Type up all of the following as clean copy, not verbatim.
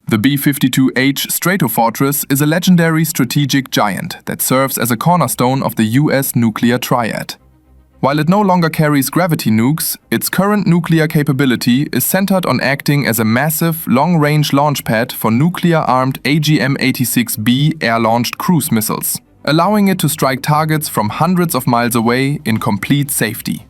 The B-52H Stratofortress is a legendary strategic giant that serves as a cornerstone of the US nuclear triad. While it no longer carries gravity nukes, its current nuclear capability is centered on acting as a massive, long-range launch pad for nuclear-armed AGM-86B air-launched cruise missiles, allowing it to strike targets from hundreds of miles away in complete safety.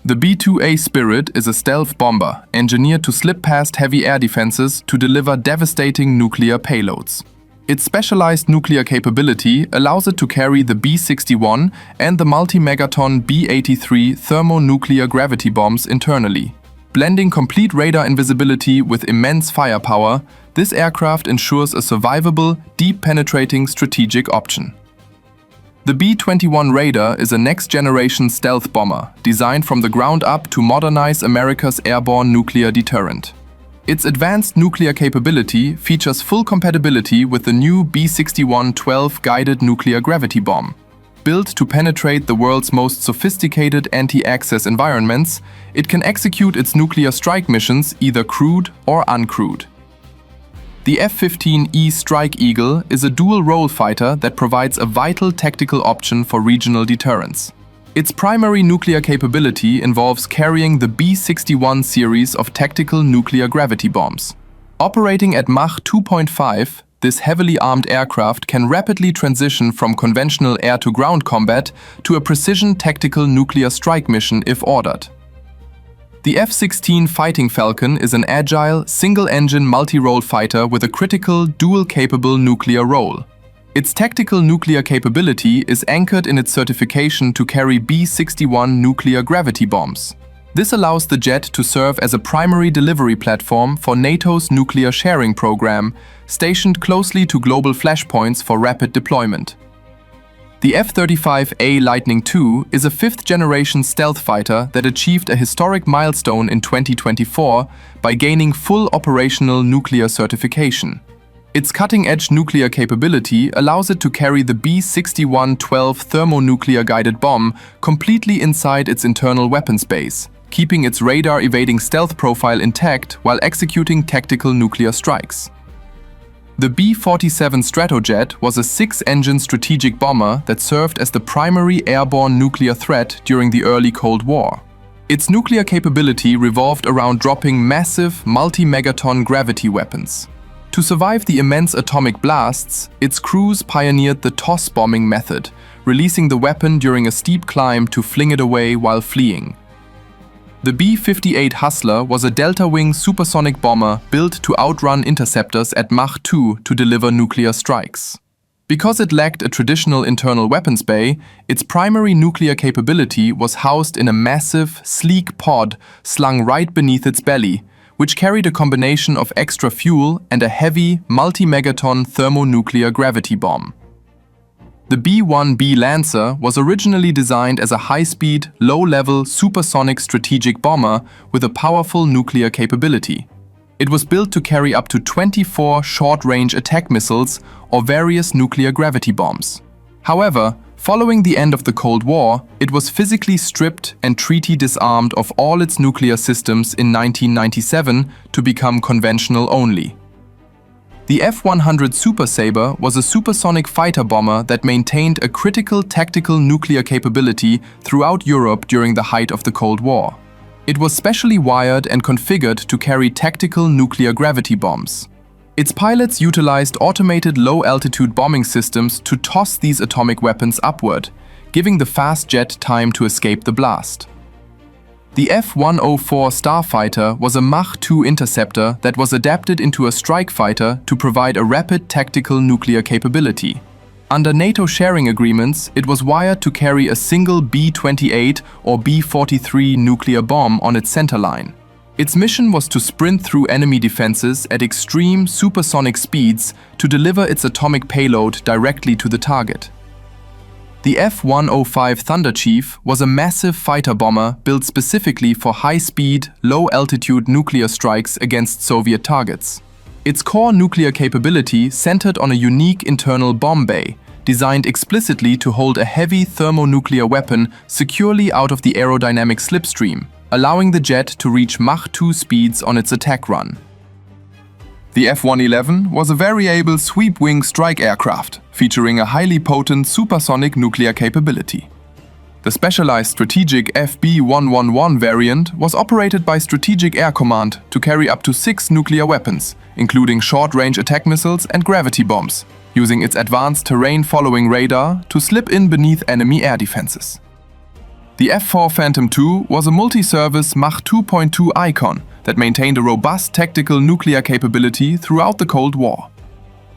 The B-2A Spirit is a stealth bomber engineered to slip past heavy air defenses to deliver devastating nuclear payloads. Its specialized nuclear capability allows it to carry the B-61 and the multi-megaton B-83 thermonuclear gravity bombs internally. Blending complete radar invisibility with immense firepower, this aircraft ensures a survivable, deep-penetrating strategic option. The B-21 Raider is a next-generation stealth bomber designed from the ground up to modernize America's airborne nuclear deterrent. Its advanced nuclear capability features full compatibility with the new B-61-12 guided nuclear gravity bomb. Built to penetrate the world's most sophisticated anti-access environments, it can execute its nuclear strike missions either crewed or uncrewed. The F-15E Strike Eagle is a dual-role fighter that provides a vital tactical option for regional deterrence. Its primary nuclear capability involves carrying the B-61 series of tactical nuclear gravity bombs. Operating at Mach 2.5, this heavily armed aircraft can rapidly transition from conventional air-to-ground combat to a precision tactical nuclear strike mission if ordered. The F-16 Fighting Falcon is an agile, single-engine multi-role fighter with a critical, dual-capable nuclear role. Its tactical nuclear capability is anchored in its certification to carry B-61 nuclear gravity bombs. This allows the jet to serve as a primary delivery platform for NATO's nuclear sharing program, stationed closely to global flashpoints for rapid deployment. The F-35A Lightning II is a fifth-generation stealth fighter that achieved a historic milestone in 2024 by gaining full operational nuclear certification. Its cutting-edge nuclear capability allows it to carry the B-61-12 thermonuclear-guided bomb completely inside its internal weapons base, keeping its radar-evading stealth profile intact while executing tactical nuclear strikes. The B-47 Stratojet was a six-engine strategic bomber that served as the primary airborne nuclear threat during the early Cold War. Its nuclear capability revolved around dropping massive, multi-megaton gravity weapons. To survive the immense atomic blasts, its crews pioneered the toss bombing method, releasing the weapon during a steep climb to fling it away while fleeing. The B-58 Hustler was a delta-wing supersonic bomber built to outrun interceptors at Mach 2 to deliver nuclear strikes. Because it lacked a traditional internal weapons bay, its primary nuclear capability was housed in a massive, sleek pod slung right beneath its belly, which carried a combination of extra fuel and a heavy, multi-megaton thermonuclear gravity bomb. The B-1B Lancer was originally designed as a high-speed, low-level, supersonic strategic bomber with a powerful nuclear capability. It was built to carry up to 24 short-range attack missiles or various nuclear gravity bombs. However, following the end of the Cold War, it was physically stripped and treaty disarmed of all its nuclear systems in 1997 to become conventional only. The F-100 Super Sabre was a supersonic fighter bomber that maintained a critical tactical nuclear capability throughout Europe during the height of the Cold War. It was specially wired and configured to carry tactical nuclear gravity bombs. Its pilots utilized automated low-altitude bombing systems to toss these atomic weapons upward, giving the fast jet time to escape the blast. The F-104 Starfighter was a Mach 2 interceptor that was adapted into a strike fighter to provide a rapid tactical nuclear capability. Under NATO sharing agreements, it was wired to carry a single B-28 or B-43 nuclear bomb on its centerline. Its mission was to sprint through enemy defenses at extreme supersonic speeds to deliver its atomic payload directly to the target. The F-105 Thunderchief was a massive fighter bomber built specifically for high-speed, low-altitude nuclear strikes against Soviet targets. Its core nuclear capability centered on a unique internal bomb bay, designed explicitly to hold a heavy thermonuclear weapon securely out of the aerodynamic slipstream, allowing the jet to reach Mach 2 speeds on its attack run. The F-111 was a variable sweep-wing strike aircraft, featuring a highly potent supersonic nuclear capability. The specialized strategic FB-111 variant was operated by Strategic Air Command to carry up to 6 nuclear weapons, including short-range attack missiles and gravity bombs, using its advanced terrain-following radar to slip in beneath enemy air defenses. The F-4 Phantom II was a multi-service Mach 2.2 Icon that maintained a robust tactical nuclear capability throughout the Cold War.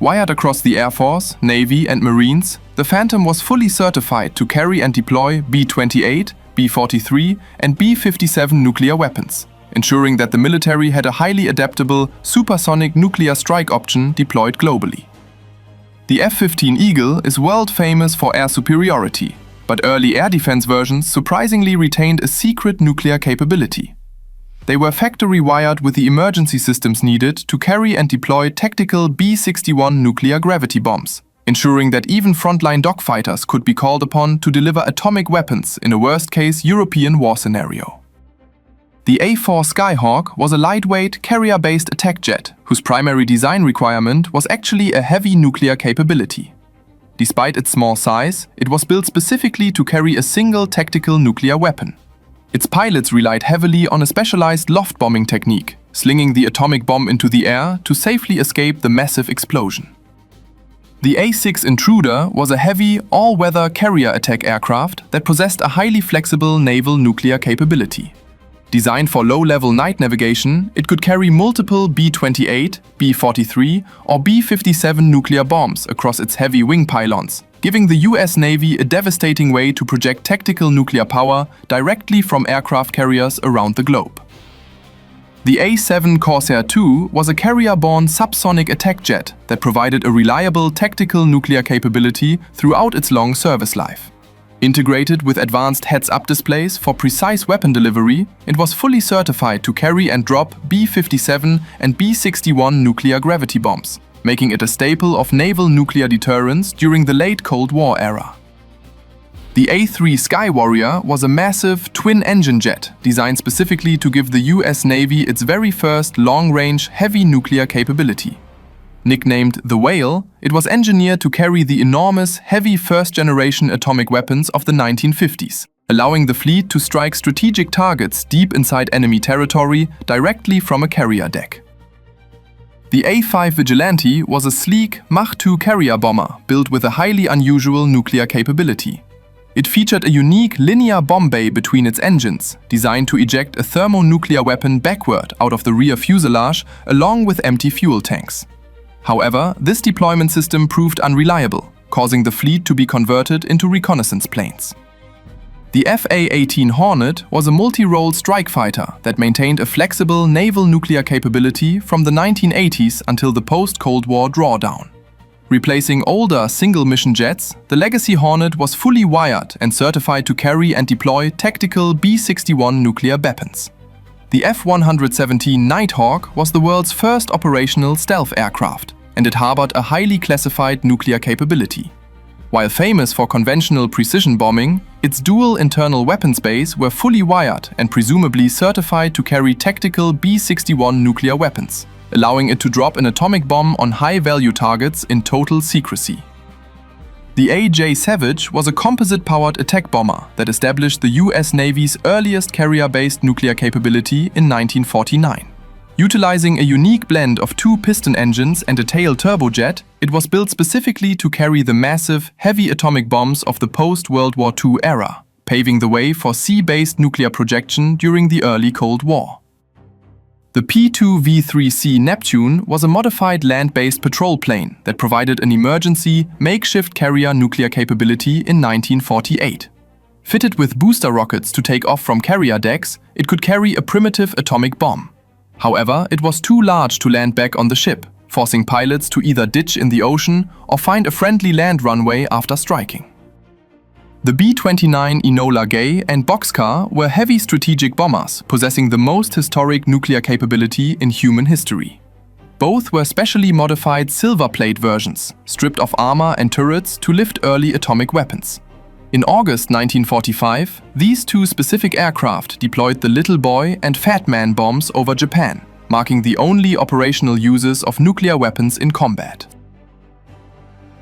Wired across the Air Force, Navy and Marines, the Phantom was fully certified to carry and deploy B-28, B-43 and B-57 nuclear weapons, ensuring that the military had a highly adaptable supersonic nuclear strike option deployed globally. The F-15 Eagle is world famous for air superiority, but early air defense versions surprisingly retained a secret nuclear capability. They were factory wired with the emergency systems needed to carry and deploy tactical B-61 nuclear gravity bombs, ensuring that even frontline dogfighters could be called upon to deliver atomic weapons in a worst-case European war scenario. The A-4 Skyhawk was a lightweight, carrier-based attack jet whose primary design requirement was actually a heavy nuclear capability. Despite its small size, it was built specifically to carry a single tactical nuclear weapon. Its pilots relied heavily on a specialized loft bombing technique, slinging the atomic bomb into the air to safely escape the massive explosion. The A-6 Intruder was a heavy, all-weather carrier attack aircraft that possessed a highly flexible naval nuclear capability. Designed for low-level night navigation, it could carry multiple B-28, B-43 or B-57 nuclear bombs across its heavy wing pylons, giving the US Navy a devastating way to project tactical nuclear power directly from aircraft carriers around the globe. The A-7 Corsair II was a carrier-borne subsonic attack jet that provided a reliable tactical nuclear capability throughout its long service life. Integrated with advanced heads-up displays for precise weapon delivery, it was fully certified to carry and drop B-57 and B-61 nuclear gravity bombs, making it a staple of naval nuclear deterrence during the late Cold War era. The A-3 Skywarrior was a massive, twin-engine jet designed specifically to give the US Navy its very first long-range, heavy nuclear capability. Nicknamed the Whale, it was engineered to carry the enormous, heavy first-generation atomic weapons of the 1950s, allowing the fleet to strike strategic targets deep inside enemy territory directly from a carrier deck. The A-5 Vigilante was a sleek Mach 2 carrier bomber built with a highly unusual nuclear capability. It featured a unique linear bomb bay between its engines, designed to eject a thermonuclear weapon backward out of the rear fuselage along with empty fuel tanks. However, this deployment system proved unreliable, causing the fleet to be converted into reconnaissance planes. The F-A-18 Hornet was a multi-role strike fighter that maintained a flexible naval nuclear capability from the 1980s until the post-Cold War drawdown. Replacing older single-mission jets, the Legacy Hornet was fully wired and certified to carry and deploy tactical B-61 nuclear weapons. The F-117 Nighthawk was the world's first operational stealth aircraft, and it harbored a highly classified nuclear capability. While famous for conventional precision bombing, its dual internal weapons bays were fully wired and presumably certified to carry tactical B-61 nuclear weapons, allowing it to drop an atomic bomb on high-value targets in total secrecy. The A.J. Savage was a composite-powered attack bomber that established the US Navy's earliest carrier-based nuclear capability in 1949. Utilizing a unique blend of two piston engines and a tail turbojet, it was built specifically to carry the massive, heavy atomic bombs of the post-World War II era, paving the way for sea-based nuclear projection during the early Cold War. The P2V-3C Neptune was a modified land-based patrol plane that provided an emergency, makeshift carrier nuclear capability in 1948. Fitted with booster rockets to take off from carrier decks, it could carry a primitive atomic bomb. However, it was too large to land back on the ship, forcing pilots to either ditch in the ocean or find a friendly land runway after striking. The B-29 Enola Gay and Bockscar were heavy strategic bombers possessing the most historic nuclear capability in human history. Both were specially modified Silverplate versions, stripped of armor and turrets to lift early atomic weapons. In August 1945, these two specific aircraft deployed the Little Boy and Fat Man bombs over Japan, marking the only operational uses of nuclear weapons in combat.